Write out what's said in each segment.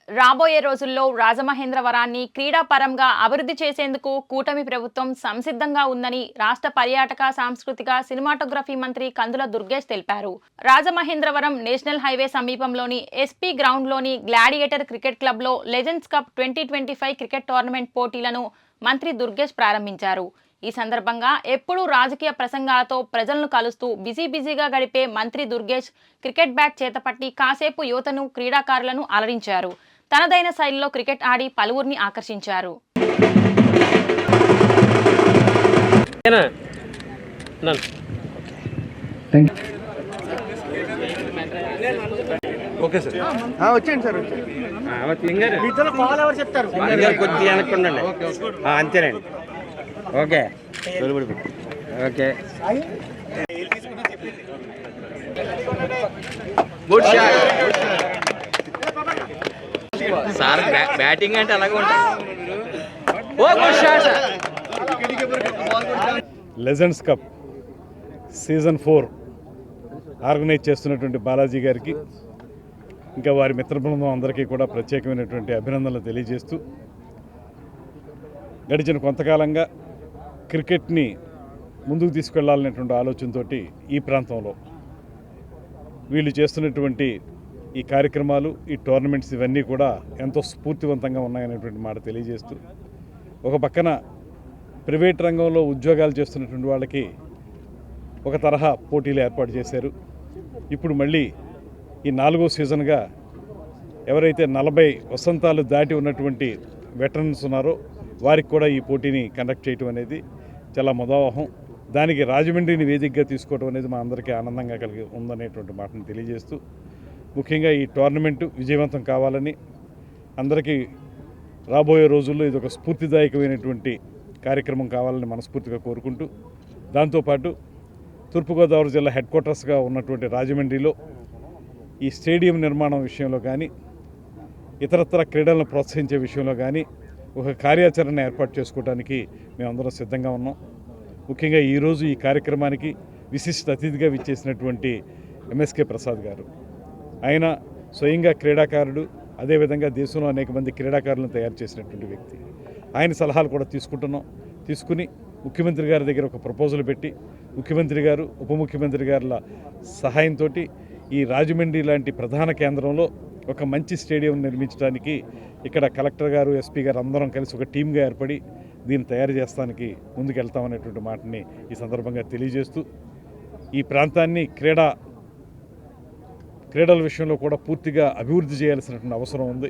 రాబోయే రోజుల్లో రాజమహేంద్రవరాన్ని క్రీడాపరంగా అభివృద్ధి చేసేందుకు కూటమి ప్రభుత్వం సంసిద్ధంగా ఉందని రాష్ట్ర పర్యాటక సాంస్కృతిక సినిమాటోగ్రఫీ మంత్రి కందుల దుర్గేష్ తెలిపారు. రాజమహేంద్రవరం నేషనల్ హైవే సమీపంలోని ఎస్పీ గ్రౌండ్లోని గ్లాడియేటర్ క్రికెట్ క్లబ్లో లెజెండ్స్ కప్ 2025 క్రికెట్ టోర్నమెంట్ పోటీలను మంత్రి దుర్గేష్ ప్రారంభించారు. ఈ సందర్భంగా ఎప్పుడూ రాజకీయ ప్రసంగాలతో ప్రజలను కలుస్తూ బిజీగా గడిపే మంత్రి దుర్గేష్ క్రికెట్ బ్యాట్ చేతపట్టి కాసేపు యువతను క్రీడాకారులను అలరించారు. తనదైన శైలిలో క్రికెట్ ఆడి పలువురిని ఆకర్షించారు. అంతేనండి. ఓకే ఓకే సార్ బ్యాటింగ్ అంటే అలాగే ఉంటుంది. లెజెండ్స్ కప్ సీజన్ 4 ఆర్గనైజ్ చేస్తున్నటువంటి బాలాజీ గారికి ఇంకా వారి మిత్ర బృందం అందరికీ కూడా ప్రత్యేకమైనటువంటి అభినందనలు తెలియజేస్తూ, గడిచిన కొంతకాలంగా క్రికెట్ని ముందుకు తీసుకెళ్లాలనేటువంటి ఆలోచనతో ఈ ప్రాంతంలో వీళ్ళు చేస్తున్నటువంటి ఈ కార్యక్రమాలు, ఈ టోర్నమెంట్స్ ఇవన్నీ కూడా ఎంతో స్ఫూర్తివంతంగా ఉన్నాయనేటువంటి మాట తెలియజేస్తూ, ఒక పక్కన ప్రైవేట్ రంగంలో ఉద్యోగాలు చేస్తున్నటువంటి వాళ్ళకి ఒక తరహా పోటీలు ఏర్పాటు చేశారు. ఇప్పుడు మళ్ళీ ఈ 4వ సీజన్గా ఎవరైతే 40 వసంతాలు దాటి ఉన్నటువంటి వెటరన్స్ ఉన్నారో వారికి కూడా ఈ పోటీని కండక్ట్ చేయటం అనేది చాలా ముదావహం. దానికి రాజమండ్రిని వేదికగా తీసుకోవడం అనేది మా అందరికీ ఆనందంగా కలిగి ఉందనేటువంటి మాటను తెలియజేస్తూ, ముఖ్యంగా ఈ టోర్నమెంటు విజయవంతం కావాలని, అందరికీ రాబోయే రోజుల్లో ఇది ఒక స్ఫూర్తిదాయకమైనటువంటి కార్యక్రమం కావాలని మనస్ఫూర్తిగా కోరుకుంటూ, దాంతోపాటు తూర్పుగోదావరి జిల్లా హెడ్ క్వార్టర్స్గా ఉన్నటువంటి రాజమండ్రిలో ఈ స్టేడియం నిర్మాణం విషయంలో కానీ, ఇతరత్ర క్రీడలను ప్రోత్సహించే విషయంలో కానీ ఒక కార్యాచరణ ఏర్పాటు చేసుకోవడానికి మేమందరం సిద్ధంగా ఉన్నాం. ముఖ్యంగా ఈరోజు ఈ కార్యక్రమానికి విశిష్ట అతిథిగా విచ్చేసినటువంటి ఎంఎస్కే ప్రసాద్ గారు, ఆయన స్వయంగా క్రీడాకారుడు, అదేవిధంగా దేశంలో అనేక మంది క్రీడాకారులను తయారు చేసినటువంటి వ్యక్తి. ఆయన సలహాలు కూడా తీసుకుని ముఖ్యమంత్రి గారి దగ్గర ఒక ప్రపోజల్ పెట్టి, ముఖ్యమంత్రి గారు, ఉప ముఖ్యమంత్రి గారుల సహాయంతో ఈ రాజమండ్రి లాంటి ప్రధాన కేంద్రంలో ఒక మంచి స్టేడియం నిర్మించడానికి ఇక్కడ కలెక్టర్ గారు, ఎస్పీ గారు అందరం కలిసి ఒక టీమ్గా ఏర్పడి దీన్ని తయారు చేస్తానికి ముందుకెళ్తామనేటువంటి మాటని ఈ సందర్భంగా తెలియజేస్తూ, ఈ ప్రాంతాన్ని క్రీడల విషయంలో కూడా పూర్తిగా అభివృద్ధి చేయాల్సినటువంటి అవసరం ఉంది.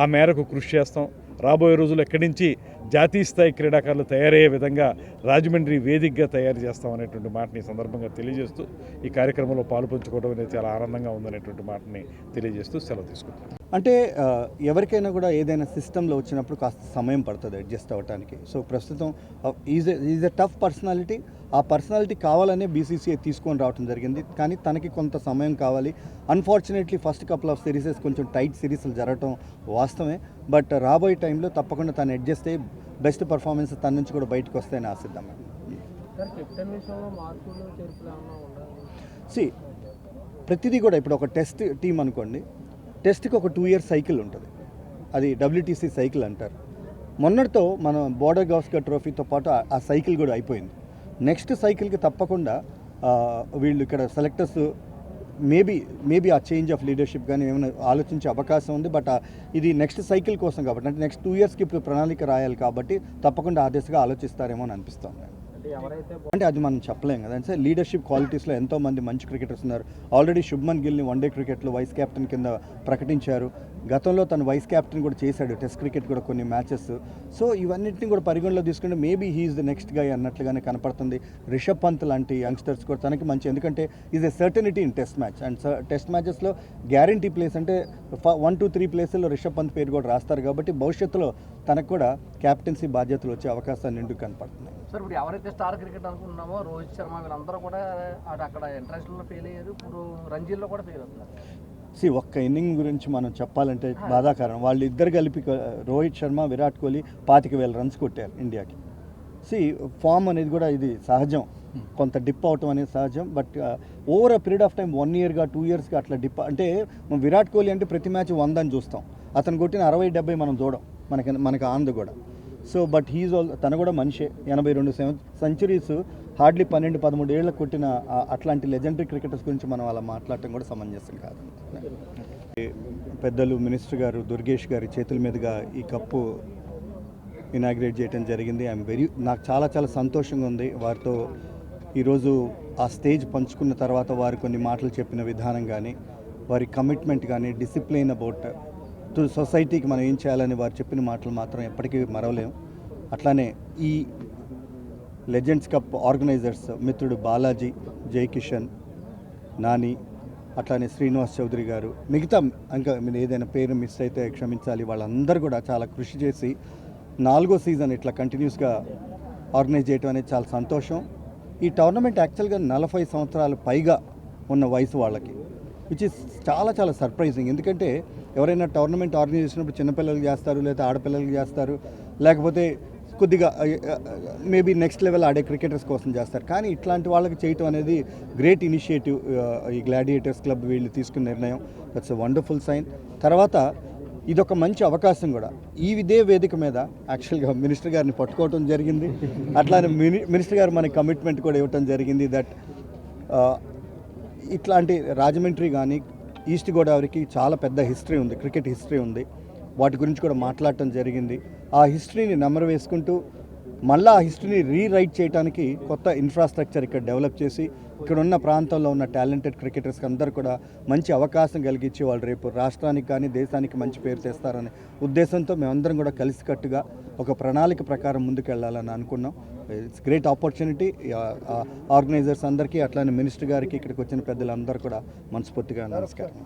ఆ మేరకు కృషి చేస్తాం. రాబోయే రోజులు ఎక్కడి నుంచి జాతీయ స్థాయి క్రీడాకారులు తయారయ్యే విధంగా రాజమండ్రి వేదికగా తయారు చేస్తామనేటువంటి మాటని ఈ సందర్భంగా తెలియజేస్తూ, ఈ కార్యక్రమంలో పాలుపంచుకోవడం అనేది చాలా ఆనందంగా ఉందనేటువంటి మాటని తెలియజేస్తూ సెలవు తీసుకుంటాం. అంటే ఎవరికైనా కూడా ఏదైనా సిస్టంలో వచ్చినప్పుడు కాస్త సమయం పడుతుంది అడ్జస్ట్ అవ్వడానికి. సో ప్రస్తుతం ఈజ్ ఎ టఫ్ పర్సనాలిటీ. ఆ పర్సనాలిటీ కావాలనే బీసీసీఐ తీసుకొని రావడం జరిగింది. కానీ తనకి కొంత సమయం కావాలి. Unfortunately first couple of series కొంచెం టైట్ సిరీస్లు జరగటం వాస్తవమే. బట్ రాబోయే టైంలో తప్పకుండా తను అడ్జస్ట్ అయ్యి బెస్ట్ పర్ఫార్మెన్స్ తన నుంచి కూడా బయటకు వస్తాయని ఆశిద్దాం. ప్రతిదీ కూడా ఇప్పుడు ఒక టెస్ట్ టీం అనుకోండి, టెస్ట్కి ఒక 2 years సైకిల్ ఉంటుంది. అది WTC సైకిల్ అంటారు. మొన్నటితో మన బోర్డర్ గవాస్కర్ ట్రోఫీతో పాటు ఆ సైకిల్ కూడా అయిపోయింది. నెక్స్ట్ సైకిల్కి తప్పకుండా వీళ్ళు ఇక్కడ సెలెక్టర్స్ మేబీ ఆ చేంజ్ ఆఫ్ లీడర్షిప్ కానీ ఏమైనా ఆలోచించే అవకాశం ఉంది. బట్ ఇది నెక్స్ట్ సైకిల్ కోసం కాబట్టి, అంటే నెక్స్ట్ 2 yearsకి ఇప్పుడు ప్రణాళిక రాయాలి కాబట్టి తప్పకుండా ఆ దిశగా ఆలోచిస్తారేమో అని అనిపిస్తుంది. అంటే అది మనం చెప్పలేం కదా. అంటే లీడర్షిప్ క్వాలిటీస్లో ఎంతోమంది మంచి క్రికెటర్స్ ఉన్నారు. ఆల్రెడీ శుభ్మన్ గిల్ని వన్డే క్రికెట్లో వైస్ కెప్టెన్ కింద ప్రకటించారు. గతంలో తను వైస్ కెప్టెన్ కూడా చేశాడు టెస్ట్ క్రికెట్ కూడా కొన్ని మ్యాచెస్. సో ఇవన్నింటినీ కూడా పరిగణలో తీసుకుంటే maybe he's the next guy అన్నట్లుగానే కనపడుతుంది. రిషబ్ పంత్ లాంటి యంగ్స్టర్స్ కూడా తనకి మంచి, ఎందుకంటే is a certainty in test match. And test మ్యాచెస్లో గ్యారంటీ ప్లేస్ అంటే 1, 2, 3 ప్లేసుల్లో రిషబ్ పంత్ పేరు కూడా రాస్తారు కాబట్టి భవిష్యత్తులో తనకు కూడా క్యాప్టెన్సీ బాధ్యతలు వచ్చే అవకాశాలు నిండు కనపడుతున్నాయి. సార్ ఇప్పుడు ఎవరైతే స్టార్ క్రికెట్ అనుకుంటున్నామో రోహిత్ శర్మ వీళ్ళందరూ కూడా అక్కడ ఇంటర్నేషనల్లో ఫెయిల్ అయ్యారు. ఇప్పుడు రంజీల్లో కూడా ఫెయిల్ అవుతున్నారు. ఒక్క ఇన్నింగ్ గురించి మనం చెప్పాలంటే బాధాకరం. వాళ్ళు ఇద్దరు కలిపి రోహిత్ శర్మ, విరాట్ కోహ్లీ 25,000 runs కొట్టారు ఇండియాకి. ఫామ్ అనేది కూడా ఇది సహజం. కొంత డిప్ అవటం అనేది సహజం. But over a period of time 1 yearగా 2 yearsగా అట్లా డిప్ అంటే విరాట్ కోహ్లీ అంటే ప్రతి మ్యాచ్ 100 అని చూస్తాం. అతను కొట్టిన 60-70 మనం చూడం, మనకి ఆనంద్ కూడా. సో బట్ హీజ్ ఆల్, తను కూడా మనిషే. 82 సెంచరీస్ హార్డ్లీ 12-13 ఏళ్ళకు కొట్టిన అట్లాంటి లెజెండరీ క్రికెటర్స్ గురించి మనం అలా మాట్లాడటం కూడా సమంజసం కాదు. పెద్దలు మినిస్టర్ గారు దుర్గేష్ గారి చేతుల మీదుగా ఈ కప్పు ఇనాగ్రేట్ చేయడం జరిగింది. నాకు చాలా చాలా సంతోషంగా ఉంది. వారితో ఈరోజు ఆ స్టేజ్ పంచుకున్న తర్వాత వారు కొన్ని మాటలు చెప్పిన విధానం కానీ, వారి కమిట్మెంట్ కానీ, డిసిప్లిన్ అబౌట్ టు సొసైటీకి మనం ఏం చేయాలని వారు చెప్పిన మాటలు మాత్రం ఎప్పటికీ మరవలేము. అట్లానే ఈ లెజెండ్స్ కప్ ఆర్గనైజర్స్ మిత్రుడు బాలాజీ, జై కిషన్, నాని, అట్లానే శ్రీనివాస్ చౌదరి గారు, మిగతా ఇంకా మీరు ఏదైనా పేరు మిస్ అయితే క్షమించాలి, వాళ్ళందరూ కూడా చాలా కృషి చేసి 4వ సీజన్ ఇట్లా కంటిన్యూస్గా ఆర్గనైజ్ చేయడం అనేది చాలా సంతోషం. ఈ టోర్నమెంట్ యాక్చువల్గా 40 సంవత్సరాలు పైగా ఉన్న వయసు వాళ్ళకి, విచ్ ఇస్ చాలా చాలా సర్ప్రైజింగ్. ఎందుకంటే ఎవరైనా టోర్నమెంట్ ఆర్గనైజ్ చేసినప్పుడు చిన్నపిల్లలకి చేస్తారు, లేదా ఆడపిల్లలకి చేస్తారు, లేకపోతే కొద్దిగా మేబీ నెక్స్ట్ లెవెల్ ఆడే క్రికెటర్స్ కోసం చేస్తారు. కానీ ఇట్లాంటి వాళ్ళకి చేయటం అనేది గ్రేట్ ఇనిషియేటివ్. ఈ గ్లాడియేటర్స్ క్లబ్ వీళ్ళు తీసుకున్న నిర్ణయం, దట్స్ ఎ వండర్ఫుల్ సైన్. తర్వాత ఇదొక మంచి అవకాశం కూడా. ఇదే వేదిక మీద యాక్చువల్గా మినిస్టర్ గారిని పట్టుకోవటం జరిగింది. అట్లానే మినిస్టర్ గారు మనకి కమిట్మెంట్ కూడా ఇవ్వటం జరిగింది దట్ ఇట్లాంటి రాజమండ్రి కానీ ఈస్ట్ గోదావరికి చాలా పెద్ద హిస్టరీ ఉంది, క్రికెట్ హిస్టరీ ఉంది. వాటి గురించి కూడా మాట్లాడటం జరిగింది. ఆ హిస్టరీని నెమరు వేసుకుంటూ మళ్ళీ ఆ హిస్టరీని రీరైట్ చేయడానికి కొత్త ఇన్ఫ్రాస్ట్రక్చర్ ఇక్కడ డెవలప్ చేసి ఇక్కడ ఉన్న ప్రాంతంలో ఉన్న టాలెంటెడ్ క్రికెటర్స్కి అందరూ కూడా మంచి అవకాశం కలిగించి వాళ్ళు రేపు రాష్ట్రానికి కానీ దేశానికి మంచి పేరు తెస్తారనే ఉద్దేశంతో మేమందరం కూడా కలిసికట్టుగా ఒక ప్రణాళిక ప్రకారం ముందుకెళ్ళాలని అనుకున్నాం. It's great opportunity. ఆర్గనైజర్స్ అందరికీ, అట్లానే మినిస్టర్ గారికి, ఇక్కడికి వచ్చిన పెద్దలందరూ కూడా మనస్ఫూర్తిగా నమస్కారం.